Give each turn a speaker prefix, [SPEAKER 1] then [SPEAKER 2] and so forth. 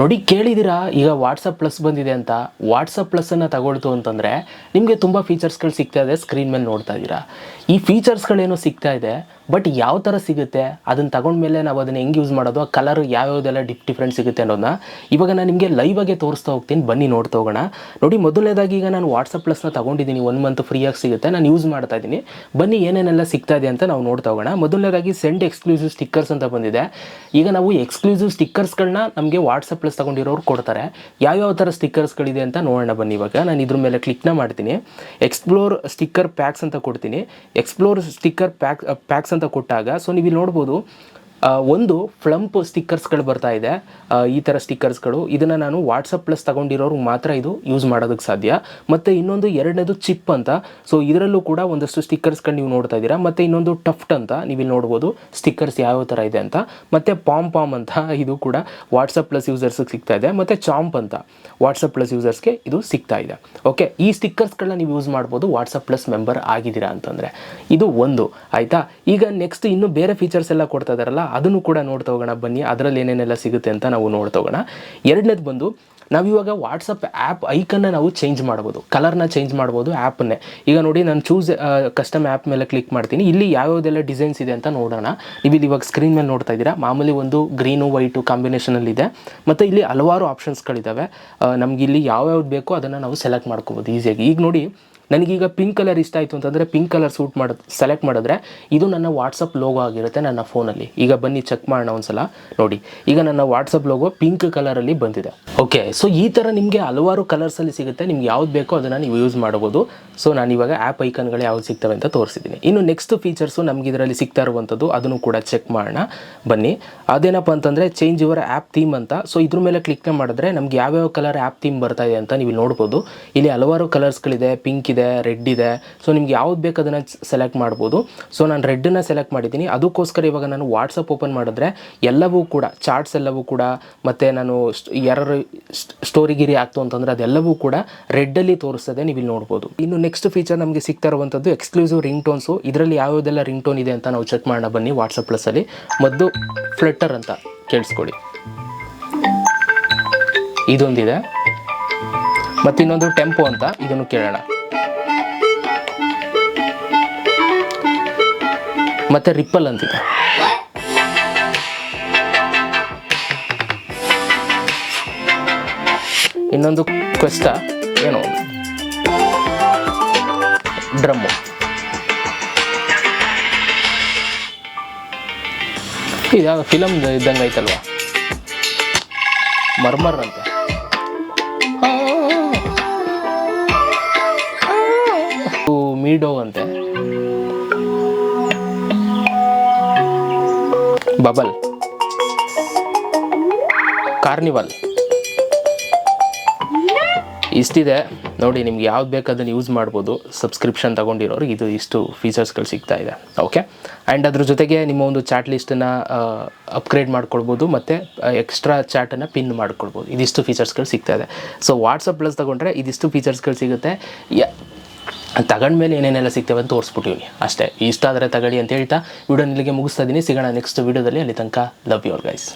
[SPEAKER 1] ನೋಡಿ ಕೇಳಿದಿರಾ, ಈಗ WhatsApp plus ಬಂದಿದೆ ಅಂತ. ವಾಟ್ಸಪ್ ಪ್ಲಸ್ಸನ್ನು ತಗೊಳ್ತು ಅಂತಂದರೆ ನಿಮಗೆ ತುಂಬ ಫೀಚರ್ಸ್ಗಳು ಸಿಗ್ತಾ ಇದೆ. ಸ್ಕ್ರೀನ್ ಮೇಲೆ ನೋಡ್ತಾ ಇದ್ದೀರಾ. ಈ ಫೀಚರ್ಸ್ಗಳೇನೋ ಸಿಗ್ತಾ ಇದೆ, ಬಟ್ ಯಾವ ಥರ ಸಿಗುತ್ತೆ, ಅದನ್ನು ತಗೊಂಡ್ಮೇಲೆ ನಾವು ಅದನ್ನು ಹೆಂಗೆ ಯೂಸ್ ಮಾಡೋದು, ಆ ಕಲರ್ ಯಾವ್ಯಾವುದೆಲ್ಲ ಡಿಫ್ರೆಂಟ್ ಸಿಗುತ್ತೆ ಅನ್ನೋದನ್ನ ಇವಾಗ ನಾನು ನಿಮಗೆ ಲೈವಾಗೆ ತೋರಿಸ್ತಾ ಹೋಗ್ತೀನಿ. ಬನ್ನಿ ನೋಡ್ತಾ ಹೋಗೋಣ. ನೋಡಿ, ಮೊದಲನೇದಾಗಿ ಈಗ ನಾನು ವಾಟ್ಸಪ್ ಪ್ಲಸ್ನ ತಗೊಂಡಿದ್ದೀನಿ. 1 ಮಂತ್ ಫ್ರೀಯಾಗಿ ಸಿಗುತ್ತೆ, ನಾನು ಯೂಸ್ ಮಾಡ್ತಾ ಇದ್ದೀನಿ. ಬನ್ನಿ ಏನೇನೆಲ್ಲ ಸಿಗ್ತಾ ಇದೆ ಅಂತ ನಾವು ನೋಡ್ತಾ ಹೋಗೋಣ. ಮೊದಲನೇದಾಗಿ ಸೆಂಡ್ ಎಕ್ಸ್ಕ್ಲೂಸಿವ್ ಸ್ಟಿಕ್ಕರ್ಸ್ ಅಂತ ಬಂದಿದೆ. ಈಗ ನಾವು ಎಕ್ಸ್ಕ್ಲೂಸಿವ್ ಸ್ಟಿಕ್ಕರ್ಸ್ಗಳನ್ನ ನಮಗೆ ವಾಟ್ಸಪ್ ಪ್ಲಸ್ ತಗೊಂಡಿರೋರು ಕೊಡ್ತಾರೆ. ಯಾವ್ಯಾವ ಥರ ಸ್ಟಿಕ್ಕರ್ಸ್ಗಳಿದೆ ಅಂತ ನೋಡೋಣ ಬನ್ನಿ. ಇವಾಗ ನಾನು ಇದ್ರ ಮೇಲೆ ಕ್ಲಿಕ್ನ ಮಾಡ್ತೀನಿ. ಎಕ್ಸ್ಪ್ಲೋರ್ ಸ್ಟಿಕ್ಕರ್ ಪ್ಯಾಕ್ಸ್ ಅಂತ ಕೊಡ್ತೀನಿ. ಎಕ್ಸ್ಪ್ಲೋರ್ ಸ್ಟಿಕ್ಕರ್ ಪ್ಯಾಕ್ಸ್ ಅಂತ ಕೊಟ್ಟಾಗ ಸೊ ನೀವು ಇಲ್ಲಿ ನೋಡ್ಬೋದು, ಒಂದು ಫ್ಲಂಪ್ ಸ್ಟಿಕ್ಕರ್ಸ್ಗಳು ಬರ್ತಾ ಇದೆ. ಈ ಥರ ಸ್ಟಿಕ್ಕರ್ಸ್ಗಳು, ಇದನ್ನು ನಾನು ವಾಟ್ಸಪ್ ಪ್ಲಸ್ ತಗೊಂಡಿರೋರು ಮಾತ್ರ ಇದು ಯೂಸ್ ಮಾಡೋದಕ್ಕೆ ಸಾಧ್ಯ. ಮತ್ತು ಇನ್ನೊಂದು ಎರಡನೇದು ಚಿಪ್ ಅಂತ. ಸೊ ಇದರಲ್ಲೂ ಕೂಡ ಒಂದಷ್ಟು ಸ್ಟಿಕ್ಕರ್ಸ್ಗಳು ನೀವು ನೋಡ್ತಾ ಇದ್ದೀರಾ. ಮತ್ತು ಇನ್ನೊಂದು ಟಫ್ಟ್ ಅಂತ ನೀವು ಇಲ್ಲಿ ನೋಡ್ಬೋದು ಸ್ಟಿಕ್ಕರ್ಸ್ ಯಾವ್ಯಾವ ಥರ ಇದೆ ಅಂತ. ಮತ್ತು ಪಾಮ್ ಅಂತ ಇದು ಕೂಡ ವಾಟ್ಸಪ್ ಪ್ಲಸ್ ಯೂಸರ್ಸ್ಗೆ ಸಿಗ್ತಾ ಇದೆ. ಮತ್ತು ಚಾಂಪ್ ಅಂತ ವಾಟ್ಸಪ್ ಪ್ಲಸ್ ಯೂಸರ್ಸ್ಗೆ ಇದು ಸಿಗ್ತಾ ಇದೆ. ಓಕೆ, ಈ ಸ್ಟಿಕ್ಕರ್ಸ್ಗಳನ್ನ ನೀವು ಯೂಸ್ ಮಾಡ್ಬೋದು ವಾಟ್ಸಪ್ ಪ್ಲಸ್ ಮೆಂಬರ್ ಆಗಿದ್ದೀರಾ ಅಂತಂದರೆ. ಇದು ಒಂದು ಆಯಿತಾ. ಈಗ ನೆಕ್ಸ್ಟ್ ಇನ್ನೂ ಬೇರೆ ಫೀಚರ್ಸ್ ಎಲ್ಲ ಕೊಡ್ತಾ ಇದ್ದಾರಲ್ಲ, ಅದನ್ನು ಕೂಡ ನೋಡ್ತಾ ಹೋಗೋಣ ಬನ್ನಿ. ಅದರಲ್ಲಿ ಏನೇನೆಲ್ಲ ಸಿಗುತ್ತೆ ಅಂತ ನಾವು ನೋಡ್ತಾ ಹೋಗೋಣ. ಎರಡನೇದು ಬಂದು, ನಾವಿವಾಗ ವಾಟ್ಸಪ್ ಆ್ಯಪ್ ಐಕನ್ನ ನಾವು ಚೇಂಜ್ ಮಾಡ್ಬೋದು, ಕಲರ್ನ ಚೇಂಜ್ ಮಾಡ್ಬೋದು ಆ್ಯಪನ್ನೇ. ಈಗ ನೋಡಿ, ನಾನು ಚೂಸ್ ಕಸ್ಟಮ್ ಆ್ಯಪ್ ಮೇಲೆ ಕ್ಲಿಕ್ ಮಾಡ್ತೀನಿ. ಇಲ್ಲಿ ಯಾವ್ಯಾವುದೆಲ್ಲ ಡಿಸೈನ್ಸ್ ಇದೆ ಅಂತ ನೋಡೋಣ. ನೀವು ಇಲ್ಲಿ ಇವಾಗ ಸ್ಕ್ರೀನ್ ಮೇಲೆ ನೋಡ್ತಾ ಇದ್ದೀರಾ. ಮಾಮೂಲಿ ಒಂದು ಗ್ರೀನು ವೈಟು ಕಾಂಬಿನೇಷನಲ್ಲಿದೆ. ಮತ್ತು ಇಲ್ಲಿ ಹಲವಾರು ಆಪ್ಷನ್ಸ್ಗಳಿದ್ದಾವೆ. ನಮ್ಗೆ ಇಲ್ಲಿ ಯಾವ್ಯಾವ್ದು ಬೇಕೋ ಅದನ್ನು ನಾವು ಸೆಲೆಕ್ಟ್ ಮಾಡ್ಕೋಬೋದು ಈಸಿಯಾಗಿ. ಈಗ ನೋಡಿ, ನನಗೀಗ ಪಿಂಕ್ ಕಲರ್ ಇಷ್ಟ ಆಯಿತು ಅಂತಂದರೆ ಪಿಂಕ್ ಕಲರ್ ಸೆಲೆಕ್ಟ್ ಮಾಡಿದ್ರೆ ಇದು ನನ್ನ ವಾಟ್ಸಪ್ ಲೋಗೋ ಆಗಿರುತ್ತೆ ನನ್ನ ಫೋನಲ್ಲಿ. ಈಗ ಬನ್ನಿ ಚೆಕ್ ಮಾಡೋಣ ಒಂದ್ಸಲ. ನೋಡಿ, ಈಗ ನನ್ನ ವಾಟ್ಸಪ್ ಲೋಗೋ ಪಿಂಕ್ ಕಲರಲ್ಲಿ ಬಂದಿದೆ. ಓಕೆ, ಸೊ ಈ ಥರ ನಿಮಗೆ ಹಲವಾರು ಕಲರ್ಸಲ್ಲಿ ಸಿಗುತ್ತೆ. ನಿಮ್ಗೆ ಯಾವ್ದು ಬೇಕೋ ಅದನ್ನು ನೀವು ಯೂಸ್ ಮಾಡ್ಬೋದು. ಸೊ ನಾನು ಇವಾಗ ಆ್ಯಪ್ ಐಕನ್ಗಳು ಯಾವ್ದು ಸಿಗ್ತವೆ ಅಂತ ತೋರಿಸಿದ್ದೀನಿ. ಇನ್ನು ನೆಕ್ಸ್ಟ್ ಫೀಚರ್ಸು ನಮ್ಗೆ ಇದರಲ್ಲಿ ಸಿಗ್ತಾ ಇರುವಂಥದ್ದು, ಅದನ್ನು ಕೂಡ ಚೆಕ್ ಮಾಡೋಣ ಬನ್ನಿ. ಅದೇನಪ್ಪ ಅಂತಂದರೆ ಚೇಂಜ್ ಯುವರ್ ಆ್ಯಪ್ ಥೀಮ್ ಅಂತ. ಸೊ ಇದ್ರ ಮೇಲೆ ಕ್ಲಿಕ್ ಮಾಡಿದ್ರೆ ನಮ್ಗೆ ಯಾವ್ಯಾವ ಕಲರ್ ಆ್ಯಪ್ ಥೀಮ್ ಬರ್ತಾ ಇದೆ ಅಂತ ನೀವು ನೋಡ್ಬೋದು. ಇಲ್ಲಿ ಹಲವಾರು ಕಲರ್ಸ್ಗಳಿದೆ, ಪಿಂಕ್ ಇದೆ, ರೆಡ್ ಇದೆ. ಸೊ ನಿಮ್ಗೆ ಯಾವ್ದು ಬೇಕು ಅದನ್ನು ಸೆಲೆಕ್ಟ್ ಮಾಡ್ಬೋದು. ಸೊ ನಾನು ರೆಡ್ಡನ್ನು ಸೆಲೆಕ್ಟ್ ಮಾಡಿದ್ದೀನಿ. ಅದಕ್ಕೋಸ್ಕರ ಇವಾಗ ನಾನು ವಾಟ್ಸಪ್ ಓಪನ್ ಮಾಡಿದ್ರೆ ಎಲ್ಲವೂ ಕೂಡ ಚಾರ್ಟ್ಸ್ ಎಲ್ಲವೂ ಕೂಡ, ಮತ್ತು ನಾನು ಯಾರು ಸ್ಟೋರಿಗಿರಿ ಆಗ್ತು ಅಂತಂದರೆ ಅದೆಲ್ಲವೂ ಕೂಡ ರೆಡ್ಡಲ್ಲಿ ತೋರಿಸ್ತದೆ, ನೀವು ಇಲ್ಲಿ ನೋಡ್ಬೋದು. ಇನ್ನು ನೆಕ್ಸ್ಟ್ ಫೀಚರ್ ನಮಗೆ ಸಿಗ್ತಾ ಇರುವಂಥದ್ದು ಎಕ್ಸ್ಕ್ಲೂಸಿವ್ ರಿಂಗ್ ಟೋನ್ಸು. ಇದರಲ್ಲಿ ಯಾವ್ಯಾವುದೆಲ್ಲ ರಿಂಗ್ ಟೋನ್ ಇದೆ ಅಂತ ನಾವು ಚೆಕ್ ಮಾಡೋಣ ಬನ್ನಿ ವಾಟ್ಸಪ್ ಪ್ಲಸ್ಸಲ್ಲಿ. ಮೊದಲು ಫ್ಲಟ್ಟರ್ ಅಂತ ಕೇಳಿಸ್ಕೊಳ್ಳಿ, ಇದೊಂದಿದೆ. ಮತ್ತು ಇನ್ನೊಂದು ಟೆಂಪೋ ಅಂತ, ಇದನ್ನು ಕೇಳೋಣ. ಮತ್ತು ರಿಪ್ಪಲ್ ಅಂತಿದೆ. ಇನ್ನೊಂದು ಕ್ವೆಸ್ಟ ಏನೋ ಡ್ರಮ್ಮು. ಇದು ಫಿಲಮ್ ಇದ್ದಂಗೆ ಐತಲ್ವ, ಮರ್ಮರ್ ಅಂತ. ಮೀಡೋ ಅಂತೆ. ಬಬಲ್, ಕಾರ್ನಿವಲ್, ಇಷ್ಟಿದೆ ನೋಡಿ. ನಿಮ್ಗೆ ಯಾವ್ದು ಬೇಕು ಅದನ್ನು ಯೂಸ್ ಮಾಡ್ಬೋದು. ಸಬ್ಸ್ಕ್ರಿಪ್ಷನ್ ತೊಗೊಂಡಿರೋರು ಇದು ಇಷ್ಟು ಫೀಚರ್ಸ್ಗಳು ಸಿಗ್ತಾ ಇದೆ. ಓಕೆ, ಆ್ಯಂಡ್ ಅದ್ರ ಜೊತೆಗೆ ನಿಮ್ಮ ಒಂದು ಚಾಟ್ ಲಿಸ್ಟನ್ನು ಅಪ್ಗ್ರೇಡ್ ಮಾಡ್ಕೊಳ್ಬೋದು, ಮತ್ತು ಎಕ್ಸ್ಟ್ರಾ ಚಾಟನ್ನು ಪಿನ್ ಮಾಡ್ಕೊಳ್ಬೋದು. ಇದಿಷ್ಟು ಫೀಚರ್ಸ್ಗಳು ಸಿಗ್ತಾ ಇದೆ. ಸೊ ವಾಟ್ಸಪ್ ಪ್ಲಸ್ ತೊಗೊಂಡ್ರೆ ಇದಿಷ್ಟು ಫೀಚರ್ಸ್ಗಳು ಸಿಗುತ್ತೆ. ತಗೊಂಡ್ಮೇಲೆ ಏನೇನೆಲ್ಲ ಸಿಗ್ತವೆ ಅಂತ ತೋರಿಸ್ಬಿಟ್ಟಿವಿ ಅಷ್ಟೇ. ಇಷ್ಟ ಆದರೆ ತಗೊಳ್ಳಿ ಅಂತ ಹೇಳ್ತಾ ವಿಡಿಯೋ ಇಲ್ಲಿಗೆ ಮುಗಿಸ್ತಾ ಇದ್ದೀನಿ. ಸಿಗೋಣ ನೆಕ್ಸ್ಟ್ ವಿಡಿಯೋದಲ್ಲಿ. ಅಲ್ಲಿ ತನಕ ಲವ್ ಯು ಆಲ್ ಗೈಸ್.